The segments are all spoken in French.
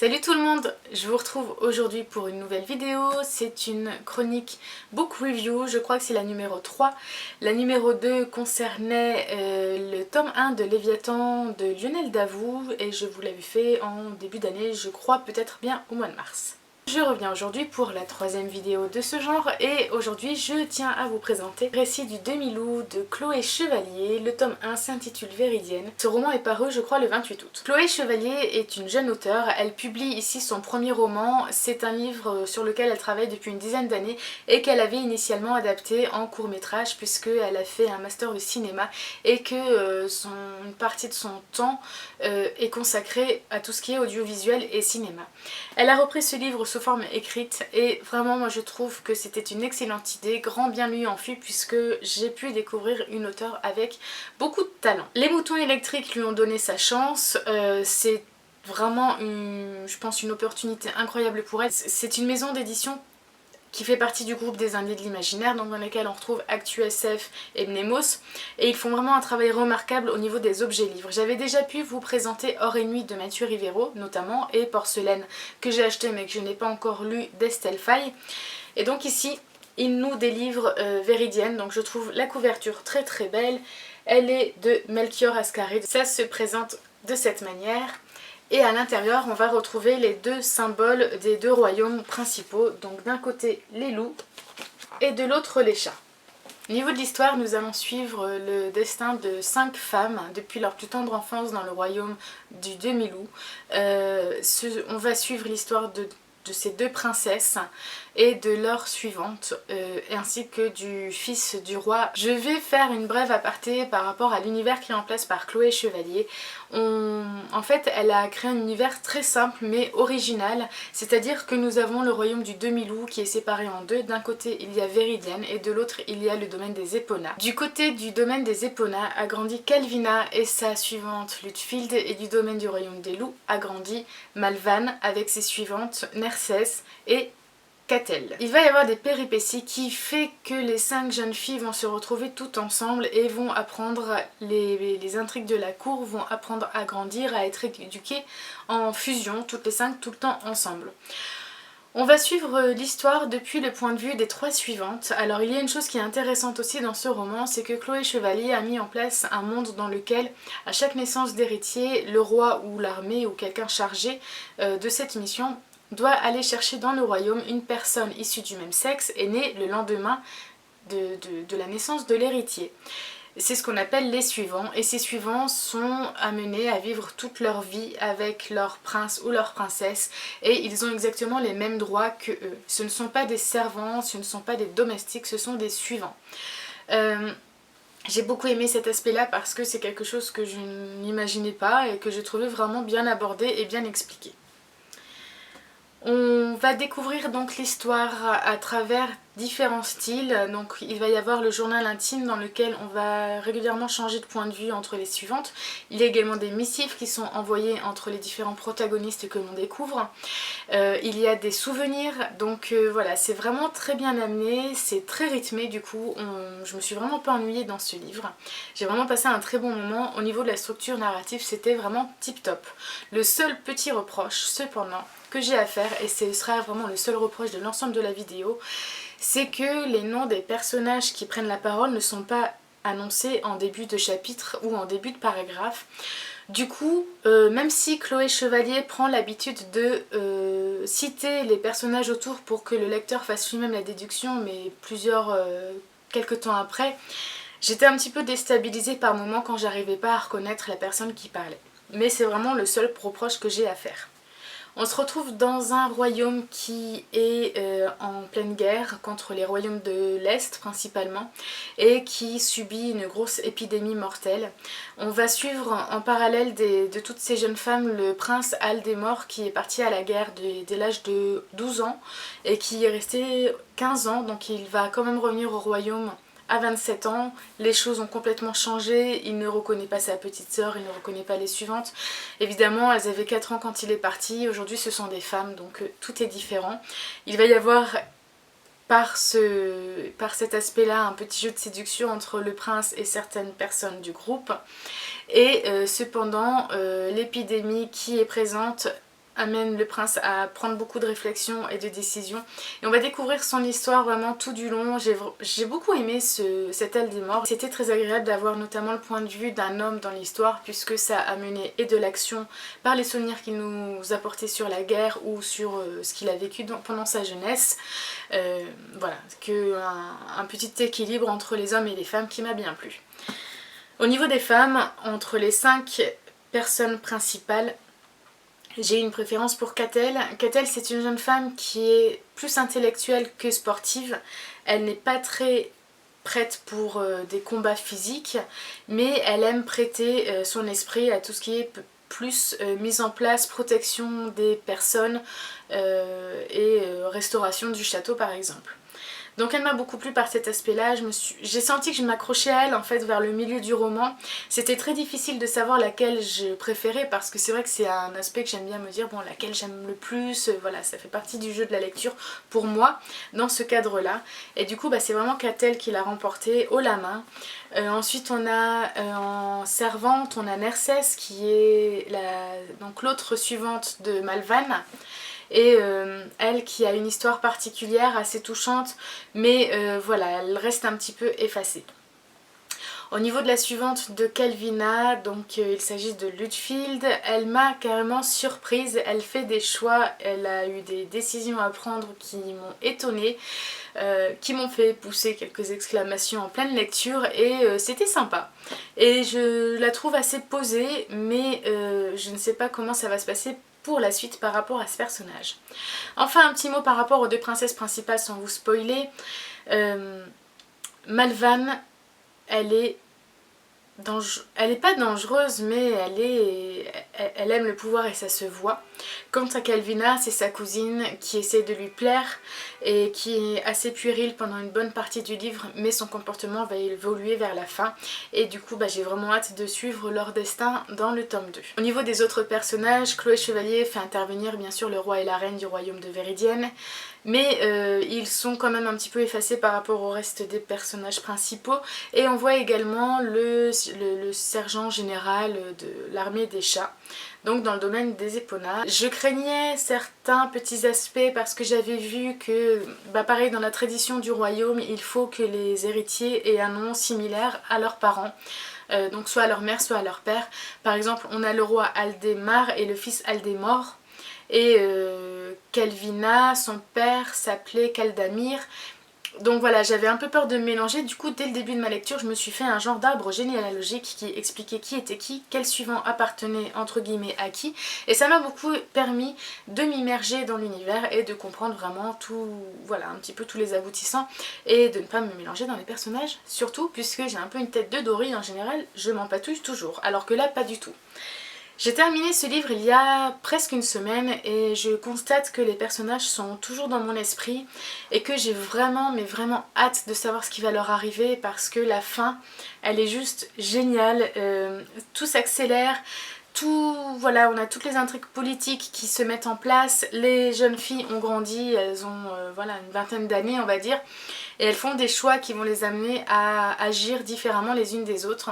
Salut tout le monde, je vous retrouve aujourd'hui pour une nouvelle vidéo. C'est une chronique book review, je crois que c'est la numéro 3. La numéro 2 concernait le tome 1 de Léviathan de Lionel Davout et je vous l'avais fait en début d'année, je crois peut-être bien au mois de mars. Je reviens aujourd'hui pour la troisième vidéo de ce genre et aujourd'hui je tiens à vous présenter le récit du demi-loup de Chloé Chevalier. Le tome 1 s'intitule Véridienne. Ce roman est paru je crois le 28 août. Chloé Chevalier est une jeune auteure, elle publie ici son premier roman. C'est un livre sur lequel elle travaille depuis une dizaine d'années et qu'elle avait initialement adapté en court-métrage puisqu'elle a fait un master de cinéma et que une partie de son temps est consacrée à tout ce qui est audiovisuel et cinéma. Elle a repris ce livre sous forme écrite et vraiment moi je trouve que c'était une excellente idée, grand bien lui en fut puisque j'ai pu découvrir une auteure avec beaucoup de talent. Les moutons électriques lui ont donné sa chance, c'est vraiment je pense une opportunité incroyable pour elle. C'est une maison d'édition qui fait partie du groupe des Indés de l'Imaginaire, donc dans lesquels on retrouve ActuSF et Mnemos, et ils font vraiment un travail remarquable au niveau des objets livres. J'avais déjà pu vous présenter Or et Nuit de Mathieu Rivero notamment, et Porcelaine que j'ai acheté mais que je n'ai pas encore lu d'Estelle Faye, et donc ici il nous délivre Véridienne, donc je trouve la couverture très très belle, elle est de Melchior Ascaride, ça se présente de cette manière. Et à l'intérieur, on va retrouver les deux symboles des deux royaumes principaux. Donc d'un côté les loups et de l'autre les chats. Au niveau de l'histoire, nous allons suivre le destin de 5 femmes depuis leur plus tendre enfance dans le royaume du demi-loup. On va suivre l'histoire de ces deux princesses et de leur suivante ainsi que du fils du roi. Je vais faire une brève aparté par rapport à l'univers qui est en place par Chloé Chevalier. En fait elle a créé un univers très simple mais original, c'est-à-dire que nous avons le royaume du demi-loup qui est séparé en deux. D'un côté il y a Véridienne et de l'autre il y a le domaine des Épaunas. Du côté du domaine des Épaunas a grandi Calvina et sa suivante Lutfield, et du domaine du royaume des loups a grandi Malvan avec ses suivantes Nercès et Catel. Il va y avoir des péripéties qui fait que les 5 jeunes filles vont se retrouver toutes ensemble et vont apprendre les intrigues de la cour, vont apprendre à grandir, à être éduquées en fusion, toutes les 5 tout le temps ensemble. On va suivre l'histoire depuis le point de vue des 3 suivantes. Alors il y a une chose qui est intéressante aussi dans ce roman, c'est que Chloé Chevalier a mis en place un monde dans lequel à chaque naissance d'héritier, le roi ou l'armée ou quelqu'un chargé de cette mission doit aller chercher dans le royaume une personne issue du même sexe et née le lendemain de la naissance de l'héritier. C'est ce qu'on appelle les suivants, et ces suivants sont amenés à vivre toute leur vie avec leur prince ou leur princesse et ils ont exactement les mêmes droits que eux. Ce ne sont pas des servants, ce ne sont pas des domestiques, ce sont des suivants. J'ai beaucoup aimé cet aspect-là parce que c'est quelque chose que je n'imaginais pas et que j'ai trouvé vraiment bien abordé et bien expliqué. On va découvrir donc l'histoire à travers différents styles. Donc il va y avoir le journal intime dans lequel on va régulièrement changer de point de vue entre les suivantes. Il y a également des missives qui sont envoyées entre les différents protagonistes que l'on découvre. Il y a des souvenirs, donc voilà, c'est vraiment très bien amené, c'est très rythmé du coup, je me suis vraiment pas ennuyée dans ce livre. J'ai vraiment passé un très bon moment. Au niveau de la structure narrative, c'était vraiment tip top. Le seul petit reproche cependant que j'ai à faire, et ce sera vraiment le seul reproche de l'ensemble de la vidéo, c'est que les noms des personnages qui prennent la parole ne sont pas annoncés en début de chapitre ou en début de paragraphe. Du coup, même si Chloé Chevalier prend l'habitude de citer les personnages autour pour que le lecteur fasse lui-même la déduction, mais quelques temps après, j'étais un petit peu déstabilisée par moments quand j'arrivais pas à reconnaître la personne qui parlait. Mais c'est vraiment le seul reproche que j'ai à faire. On se retrouve dans un royaume qui est en pleine guerre contre les royaumes de l'Est principalement et qui subit une grosse épidémie mortelle. On va suivre en parallèle de toutes ces jeunes femmes le prince Aldemort qui est parti à la guerre dès l'âge de 12 ans et qui est resté 15 ans, donc il va quand même revenir au royaume à 27 ans, les choses ont complètement changé, il ne reconnaît pas sa petite sœur, il ne reconnaît pas les suivantes. Évidemment, elles avaient 4 ans quand il est parti, aujourd'hui ce sont des femmes, donc tout est différent. Il va y avoir par cet aspect-là un petit jeu de séduction entre le prince et certaines personnes du groupe. Et cependant, l'épidémie qui est présente amène le prince à prendre beaucoup de réflexion et de décisions. Et on va découvrir son histoire vraiment tout du long. J'ai beaucoup aimé cette aile des morts. C'était très agréable d'avoir notamment le point de vue d'un homme dans l'histoire, puisque ça a mené et de l'action par les souvenirs qu'il nous apportait sur la guerre ou sur ce qu'il a vécu pendant sa jeunesse. Voilà, un petit équilibre entre les hommes et les femmes qui m'a bien plu. Au niveau des femmes, entre les 5 personnes principales, j'ai une préférence pour Catel. Catel, c'est une jeune femme qui est plus intellectuelle que sportive. Elle n'est pas très prête pour des combats physiques, mais elle aime prêter son esprit à tout ce qui est plus mise en place, protection des personnes et restauration du château par exemple. Donc elle m'a beaucoup plu par cet aspect-là, j'ai senti que je m'accrochais à elle en fait vers le milieu du roman. C'était très difficile de savoir laquelle je préférais parce que c'est vrai que c'est un aspect que j'aime bien me dire, bon laquelle j'aime le plus, voilà ça fait partie du jeu de la lecture pour moi dans ce cadre-là. Et du coup c'est vraiment Catel qui l'a remporté haut la main. Ensuite on a en servante, on a Nercès qui est donc l'autre suivante de Malvan. Et elle qui a une histoire particulière, assez touchante, mais voilà, elle reste un petit peu effacée. Au niveau de la suivante de Calvina, donc il s'agit de Lutfield, elle m'a carrément surprise, elle fait des choix, elle a eu des décisions à prendre qui m'ont étonnée, qui m'ont fait pousser quelques exclamations en pleine lecture et c'était sympa. Et je la trouve assez posée, mais je ne sais pas comment ça va se passer pour la suite par rapport à ce personnage. Enfin un petit mot par rapport aux 2 princesses principales sans vous spoiler. Malvan, elle est pas dangereuse mais elle aime le pouvoir et ça se voit. Quant à Calvina, c'est sa cousine qui essaie de lui plaire et qui est assez puérile pendant une bonne partie du livre, mais son comportement va évoluer vers la fin et du coup j'ai vraiment hâte de suivre leur destin dans le tome 2. Au niveau des autres personnages, Chloé Chevalier fait intervenir bien sûr le roi et la reine du royaume de Véridienne, mais ils sont quand même un petit peu effacés par rapport au reste des personnages principaux et on voit également le sergent général de l'armée des chats, donc dans le domaine des éponnards. Je craignais certains petits aspects parce que j'avais vu que, pareil dans la tradition du royaume, il faut que les héritiers aient un nom similaire à leurs parents. Donc soit à leur mère, soit à leur père. Par exemple, on a le roi Aldemar et le fils Aldemort. Et Calvina, son père s'appelait Caldamir. Donc voilà, j'avais un peu peur de me mélanger, du coup dès le début de ma lecture je me suis fait un genre d'arbre généalogique qui expliquait qui était qui, quel suivant appartenait entre guillemets à qui, et ça m'a beaucoup permis de m'immerger dans l'univers et de comprendre vraiment tout, voilà, un petit peu tous les aboutissants et de ne pas me mélanger dans les personnages, surtout puisque j'ai un peu une tête de Dory en général, je m'en patouille toujours, alors que là pas du tout. J'ai terminé ce livre il y a presque une semaine et je constate que les personnages sont toujours dans mon esprit et que j'ai vraiment, mais vraiment hâte de savoir ce qui va leur arriver parce que la fin, elle est juste géniale, tout s'accélère. Voilà, on a toutes les intrigues politiques qui se mettent en place, les jeunes filles ont grandi, elles ont voilà, une vingtaine d'années on va dire, et elles font des choix qui vont les amener à agir différemment les unes des autres.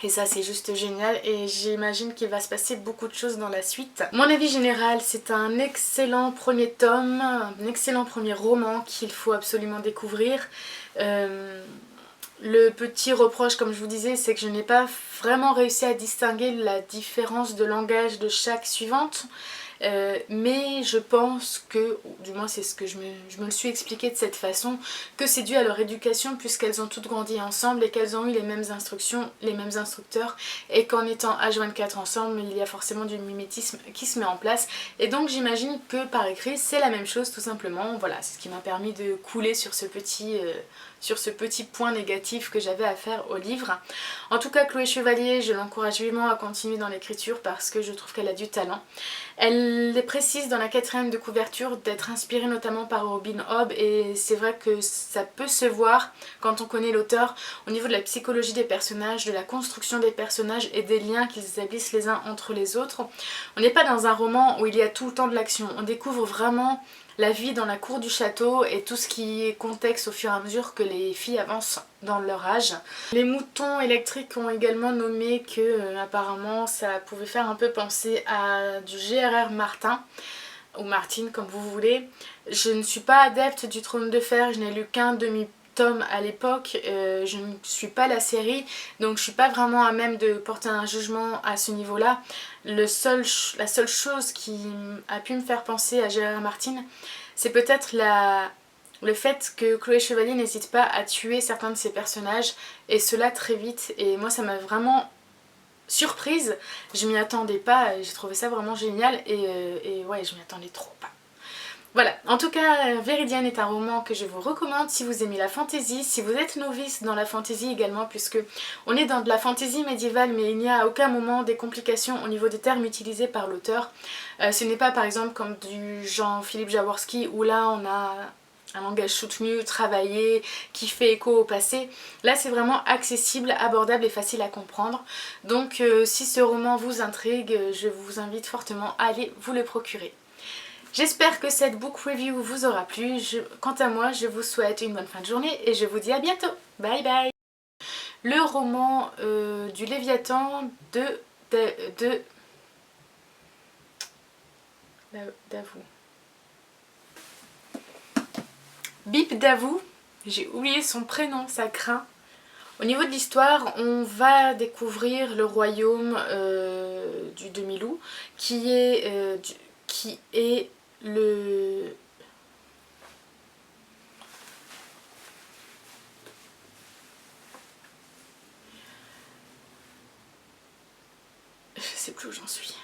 Et ça c'est juste génial et j'imagine qu'il va se passer beaucoup de choses dans la suite. Mon avis général, c'est un excellent premier tome, un excellent premier roman qu'il faut absolument découvrir. Le petit reproche, comme je vous disais, c'est que je n'ai pas vraiment réussi à distinguer la différence de langage de chaque suivante. Mais je pense que, du moins c'est ce que je me le suis expliqué de cette façon, que c'est dû à leur éducation puisqu'elles ont toutes grandi ensemble et qu'elles ont eu les mêmes instructions, les mêmes instructeurs, et qu'en étant H24 ensemble, il y a forcément du mimétisme qui se met en place. Et donc j'imagine que par écrit c'est la même chose tout simplement. Voilà, c'est ce qui m'a permis de couler sur ce petit point négatif que j'avais à faire au livre. En tout cas, Chloé Chevalier, je l'encourage vivement à continuer dans l'écriture parce que je trouve qu'elle a du talent. Elle précise dans la 4e de couverture d'être inspirée notamment par Robin Hobb et c'est vrai que ça peut se voir quand on connaît l'auteur au niveau de la psychologie des personnages, de la construction des personnages et des liens qu'ils établissent les uns entre les autres. On n'est pas dans un roman où il y a tout le temps de l'action, on découvre vraiment la vie dans la cour du château et tout ce qui est contexte au fur et à mesure que les filles avancent dans leur âge. Les moutons électriques ont également nommé que apparemment ça pouvait faire un peu penser à du G.R.R. Martin ou Martine comme vous voulez. Je ne suis pas adepte du Trône de Fer, je n'ai lu qu'un demi-tome à l'époque, je ne suis pas la série donc je suis pas vraiment à même de porter un jugement à ce niveau là. La seule chose qui a pu me faire penser à G.R.R. Martin, c'est peut-être le fait que Chloé Chevalier n'hésite pas à tuer certains de ses personnages et cela très vite, et moi ça m'a vraiment surprise, je m'y attendais pas, j'ai trouvé ça vraiment génial et ouais, je m'y attendais trop pas. Voilà, en tout cas Véridiane est un roman que je vous recommande si vous aimez la fantasy, si vous êtes novice dans la fantasy également, puisque on est dans de la fantasy médiévale mais il n'y a à aucun moment des complications au niveau des termes utilisés par l'auteur. Ce n'est pas par exemple comme du Jean-Philippe Jaworski où là on a un langage soutenu, travaillé, qui fait écho au passé. Là c'est vraiment accessible, abordable et facile à comprendre. Donc si ce roman vous intrigue, je vous invite fortement à aller vous le procurer. J'espère que cette book review vous aura plu. Quant à moi, je vous souhaite une bonne fin de journée et je vous dis à bientôt. Bye bye. Le roman du Léviathan Davout. Bip Davout, j'ai oublié son prénom, ça craint. Au niveau de l'histoire, on va découvrir le royaume du demi-loup qui est le... Je sais plus où j'en suis.